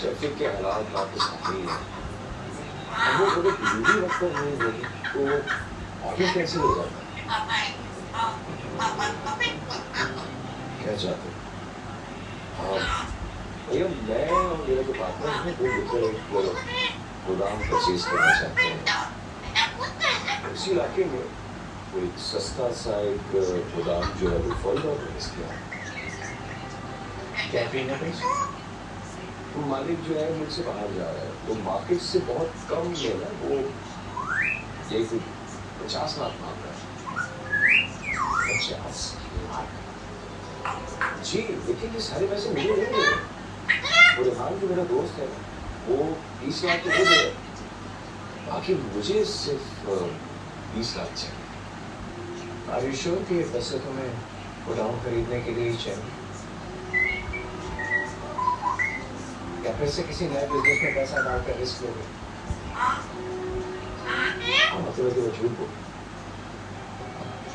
Traffic के हालात काफी सही है। हम लोग अगर ड्यूटी रखकर नहीं होगी तो आगे कैसे हो जाता? क्या चाहते हो? हाँ भैया, मैं और मेरा जो पार्टनर है वो मिलकर एक गोदाम परचेज करना चाहते हैं उसी इलाके में। कोई सस्ता सा एक गोदाम जो है वो फॉलो और इसके क्या फ्रीना भाई? तो मालिक जो है मुझसे बाहर जा रहा है तो मार्केट से बहुत कम में ना वो एक 50 लाख मांग रहा है। 50 लाख? जी लेकिन ये सारे पैसे मुझे नहीं दे रहे। वो रेहान जो मेरा दोस्त है वो 20 लाख तो दे दे, बाकी मुझे सिर्फ 20 लाख चाहिए। आर यू श्योर कि ये पैसे तुम्हें गोदाम खरीदने के लिए ही चाहिए, या फिर से किसी नए बिजनेस में पैसा डालकर रिस्क लोगे? हाँ मतलब है कि मैं झूठ बोल